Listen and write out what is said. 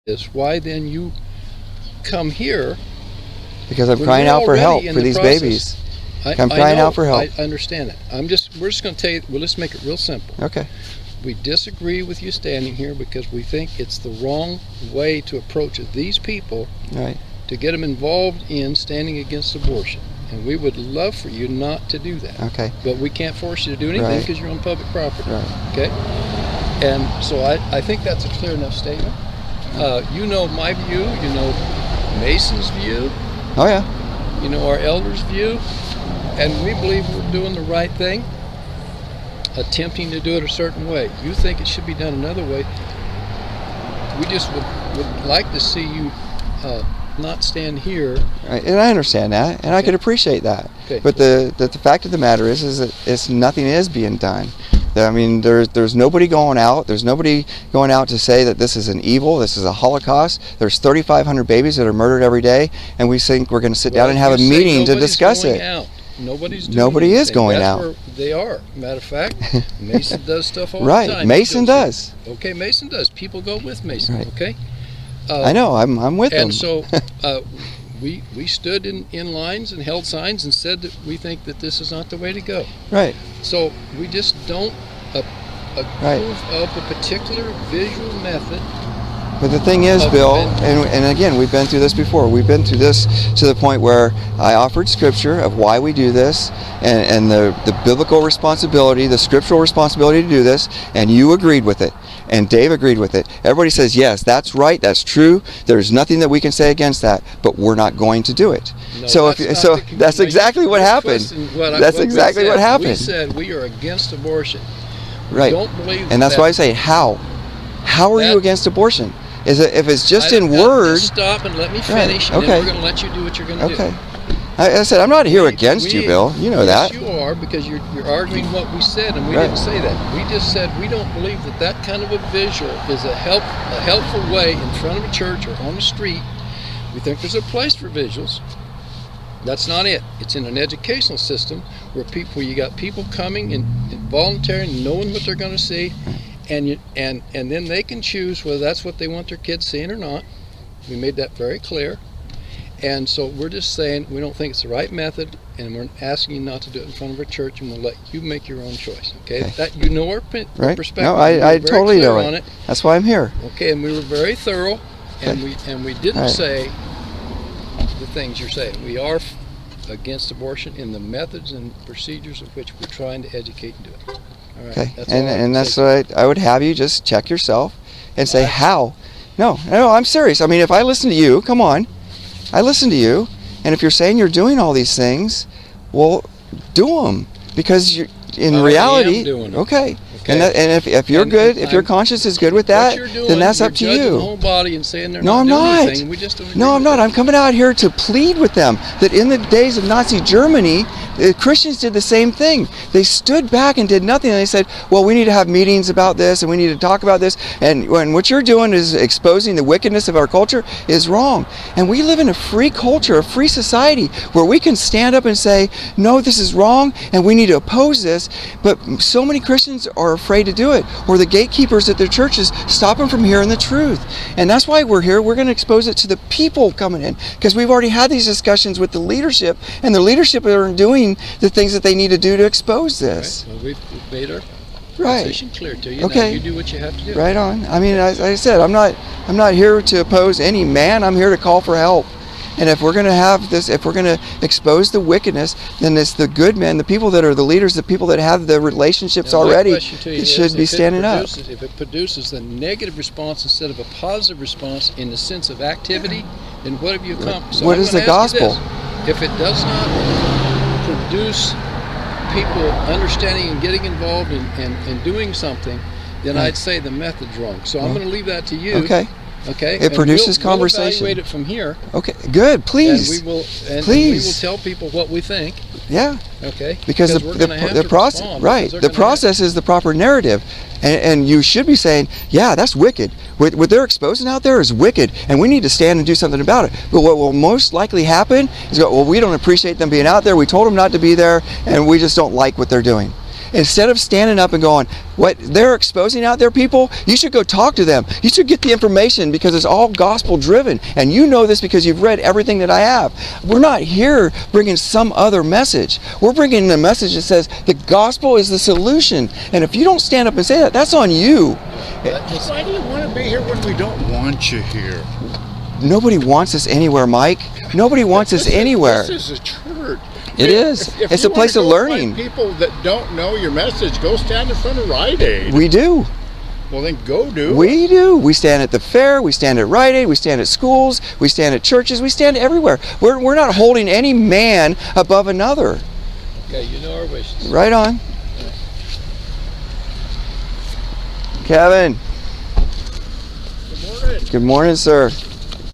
is, why then you come here? Because I'm crying out for help for these babies. I'm crying out for help. I understand that. We're just going to tell you, well, let's make it real simple. Okay. We disagree with you standing here because we think it's the wrong way to approach these people, right, to get them involved in standing against abortion. And we would love for you not to do that. Okay. But we can't force you to do anything because you're on public property. Right. Okay? And so I think that's a clear enough statement. You know my view. You know Mason's view. Oh, yeah. You know our elders' view. And we believe we're doing the right thing, attempting to do it a certain way. You think it should be done another way. We just would like to see you not stand here. Right. And I understand that, and I could appreciate that. Okay. But the fact of the matter is that nothing is being done. I mean, there's nobody going out. There's nobody going out to say that this is an evil, this is a Holocaust. There's 3,500 babies that are murdered every day, and we think we're going to sit down and have a meeting to discuss it. Nobody is going out. Where they are. Matter of fact, Mason does stuff all the right. time. Mason does. Okay, Mason does. People go with Mason. Right. Okay. I know. I'm with them. And so we stood in lines and held signs and said that we think that this is not the way to go. Right. So we just don't approve of a particular visual method. But the thing is, Bill, and again, we've been through this before. We've been through this to the point where I offered scripture of why we do this and the biblical responsibility, the scriptural responsibility to do this, and you agreed with it. And Dave agreed with it. Everybody says, yes, that's right, that's true. There's nothing that we can say against that, but we're not going to do it. No, so that's exactly what happened. That's exactly what happened. We said we are against abortion. Right. We don't believe and that's why I say, how? How are you against abortion? Is it, if it's just in words? Just stop and let me finish, and then we're going to let you do what you're going to do. Okay. I said, I'm not here against you, Bill. You know that. Yes, you are, because you're arguing what we said, and we didn't say that. We just said we don't believe that kind of a visual is a helpful way in front of a church or on the street. We think there's a place for visuals. That's not it. It's in an educational system where you got people coming and volunteering, knowing what they're going to see. And then they can choose whether that's what they want their kids seeing or not. We made that very clear. And so we're just saying we don't think it's the right method, and we're asking you not to do it in front of a church, and we'll let you make your own choice. Okay? That you know our perspective. No, I totally know it. That's why I'm here. Okay, and we were very thorough, and we didn't say the things you're saying. We are against abortion in the methods and procedures of which we're trying to educate and do it. All right, okay, and that's what I would have you just check yourself and say, how? No, I'm serious. I mean, if I listen to you, come on, I listen to you, and if you're saying you're doing all these things, well, do them, because you're in reality. Okay. And if you're good, if your conscience is good with that, then that's up to you. The whole body and saying they're no, I'm not. No, I'm not. I'm coming out here to plead with them that in the days of Nazi Germany, the Christians did the same thing. They stood back and did nothing, and they said, well, we need to have meetings about this, and we need to talk about this, and when what you're doing is exposing the wickedness of our culture is wrong. And we live in a free culture, a free society, where we can stand up and say, no, this is wrong, and we need to oppose this, but so many Christians are afraid to do it, or the gatekeepers at their churches stop them from hearing the truth. And that's why we're here. We're going to expose it to the people coming in, because we've already had these discussions with the leadership, and the leadership are doing the things that they need to do to expose this. Right. Well, we've made our position clear to you. Okay. Now you do what you have to do. Right on. I mean, as I said, I'm not here to oppose any man. I'm here to call for help. And if we're going to have this, if we're going to expose the wickedness, then it's the good men, the people that are the leaders, the people that have the relationships already, that should be standing up. If it produces a negative response instead of a positive response in the sense of activity, then what have you accomplished? So what is the gospel? If it does not produce people understanding and getting involved and doing something, then I'd say the method's wrong. So I'm going to leave that to you. Okay. It produces conversation. We'll evaluate it from here. Okay. Good. Please. And we will tell people what we think. Yeah. Okay. Because the process, right? The process is the proper narrative, and you should be saying, yeah, that's wicked. What they're exposing out there is wicked, and we need to stand and do something about it. But what will most likely happen is, well, we don't appreciate them being out there. We told them not to be there, and we just don't like what they're doing. Instead of standing up and going, what they're exposing out there, people, you should go talk to them. You should get the information because it's all gospel driven. And you know this because you've read everything that I have. We're not here bringing some other message. We're bringing a message that says the gospel is the solution. And if you don't stand up and say that, that's on you. Why do you want to be here when we don't want you here? Nobody wants us anywhere, Mike. Nobody wants us anywhere. This is a church. It is. It's a place of learning. People that don't know your message, go stand in front of Rite Aid. We do. Well, then go do. We do. We stand at the fair. We stand at Rite Aid. We stand at schools. We stand at churches. We stand everywhere. We're not holding any man above another. Okay, you know our wishes. Right on. Kevin. Good morning. Good morning, sir.